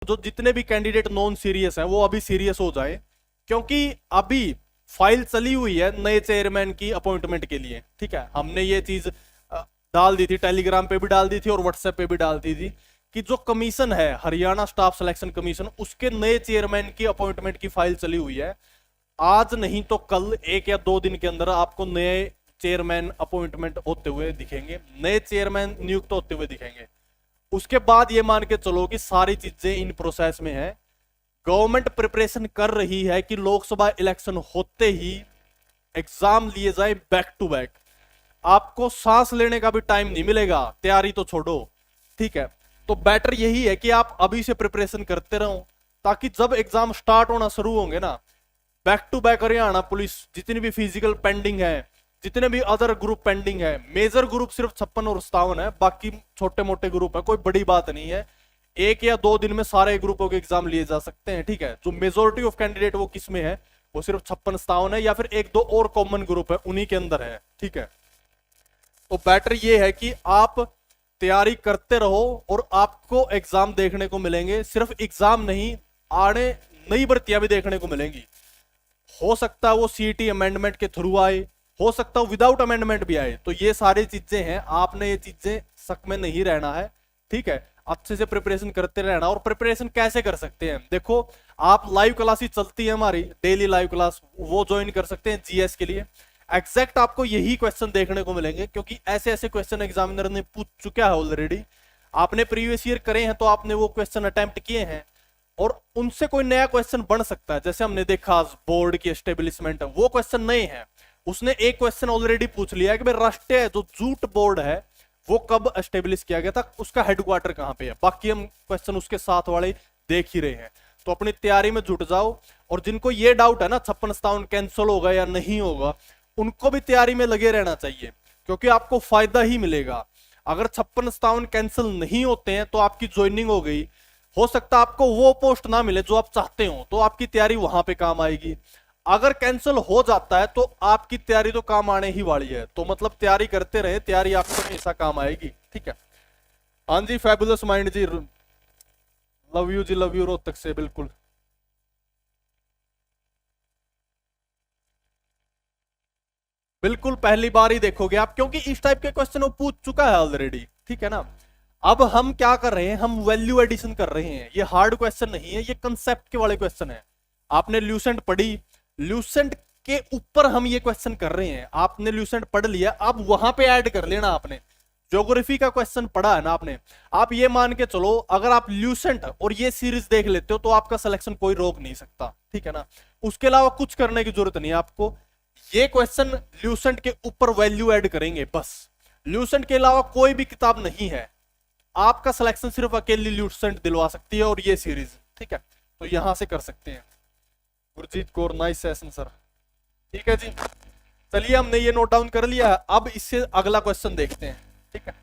जो जितने भी कैंडिडेट नॉन सीरियस हैं वो अभी सीरियस हो जाए, क्योंकि अभी फाइल चली हुई है नए चेयरमैन की अपॉइंटमेंट के लिए। ठीक है, हमने ये चीज डाल दी थी, टेलीग्राम पे भी डाल दी थी और व्हाट्सएप पे भी डाल दी थी कि जो कमीशन है हरियाणा स्टाफ सिलेक्शन कमीशन, उसके नए चेयरमैन की अपॉइंटमेंट की फाइल चली हुई है। आज नहीं तो कल 1 या 2 दिन के अंदर आपको नए चेयरमैन अपॉइंटमेंट होते हुए दिखेंगे, नए चेयरमैन नियुक्त होते हुए दिखेंगे। उसके बाद ये मान के चलो कि सारी चीजें इन प्रोसेस में है। गवर्नमेंट प्रिपरेशन कर रही है कि लोकसभा इलेक्शन होते ही एग्जाम लिए जाए बैक टू बैक। आपको सांस लेने का भी टाइम नहीं मिलेगा, तैयारी तो छोड़ो। ठीक है, तो बेटर यही है कि आप अभी से प्रिपरेशन करते रहो, ताकि जब एग्जाम स्टार्ट होना शुरू होंगे ना, back to back Haryana police जितनी भी फिजिकल पेंडिंग है, जितने भी अदर ग्रुप पेंडिंग है, मेजर ग्रुप सिर्फ 56 और 57 है, बाकी छोटे मोटे ग्रुप है, कोई बड़ी बात नहीं है। 1 या 2 दिन में सारे ग्रुपों के एग्जाम लिए जा सकते हैं। ठीक है, जो मेजोरिटी ऑफ कैंडिडेट वो किस में है, वो सिर्फ 56-57 है, या फिर 1-2 और कॉमन ग्रुप है उन्हीं के अंदर है। ठीक है, तो बेटर ये है कि आप तैयारी करते रहो और आपको एग्जाम देखने को मिलेंगे। सिर्फ एग्जाम नहीं, आने नई भर्तियां भी देखने को मिलेंगी। हो सकता है वो सीईटी अमेंडमेंट के थ्रू आए, हो सकता है विदाउट अमेंडमेंट भी आए। तो ये सारी चीजें हैं, आपने ये चीजें शक में नहीं रहना है। ठीक है, अच्छे से प्रिपरेशन करते रहना। और प्रिपरेशन कैसे कर सकते हैं, देखो आप लाइव क्लास ही चलती है हमारी, डेली लाइव क्लास, वो ज्वाइन कर सकते हैं जीएस के लिए। एग्जैक्ट आपको यही क्वेश्चन देखने को मिलेंगे, क्योंकि ऐसे ऐसे क्वेश्चन एग्जामिनर ने पूछ चुका है ऑलरेडी। आपने प्रीवियस ईयर करे हैं तो आपने वो क्वेश्चन अटेम्प्ट किए हैं, और उनसे कोई नया क्वेश्चन बन सकता है। जैसे हमने देखा बोर्ड की एस्टेब्लिशमेंट, वो क्वेश्चन नए हैं। उसने एक क्वेश्चन ऑलरेडी पूछ लिया है कि भाई राष्ट्रीय जो जूट बोर्ड है वो कब एस्टेब्लिश किया गया था, उसका हेडक्वार्टर कहां पे है। बाकी हम क्वेश्चन उसके साथ वाले देख ही रहे हैं। तो अपनी तैयारी में जुट जाओ। और जिनको ये डाउट है ना 56-57 कैंसिल होगा या नहीं होगा, उनको भी तैयारी में लगे रहना चाहिए, क्योंकि आपको फायदा ही मिलेगा। अगर 56-57 कैंसिल नहीं होते हैं तो आपकी ज्वाइनिंग हो गई, हो सकता है आपको वो पोस्ट ना मिले जो आप चाहते हो, तो आपकी तैयारी वहां पे काम आएगी। अगर कैंसिल हो जाता है तो आपकी तैयारी तो काम आने ही वाली है। तो मतलब तैयारी करते रहे, तैयारी आपको हमेशा काम आएगी। ठीक है, हाँ जी, fabulous mind ji, love you ji, love you Rohtak से, बिल्कुल बिल्कुल पहली बार ही देखोगे आप, क्योंकि इस टाइप के क्वेश्चन वो पूछ चुका है ऑलरेडी। ठीक है ना, अब हम क्या कर रहे हैं, हम वैल्यू एडिशन कर रहे हैं। ये हार्ड क्वेश्चन नहीं है, ये कंसेप्ट के वाले क्वेश्चन है। आपने ल्यूसेंट पढ़ी, ल्यूसेंट के ऊपर हम ये क्वेश्चन कर रहे हैं। आपने ल्यूसेंट पढ़ लिया, अब वहां पे ऐड कर लेना। आपने ज्योग्राफी का क्वेश्चन पढ़ा है ना आपने, आप ये मान के चलो अगर आप ल्यूसेंट और ये सीरीज देख लेते हो तो आपका सिलेक्शन कोई रोक नहीं सकता। ठीक है ना, उसके अलावा कुछ करने की जरूरत नहीं है आपको। ये क्वेश्चन ल्यूसेंट के ऊपर वैल्यू ऐड करेंगे बस। ल्यूसेंट के अलावा कोई भी किताब नहीं है, आपका सिलेक्शन सिर्फ अकेली ल्यूसेंट दिलवा सकती है और ये सीरीज। ठीक है, तो यहां से कर सकते हैं। Gurjeet Kaur, nice session sir. ठीक है जी, चलिए हमने ये नोट डाउन कर लिया। अब इससे अगला क्वेश्चन देखते हैं। ठीक है।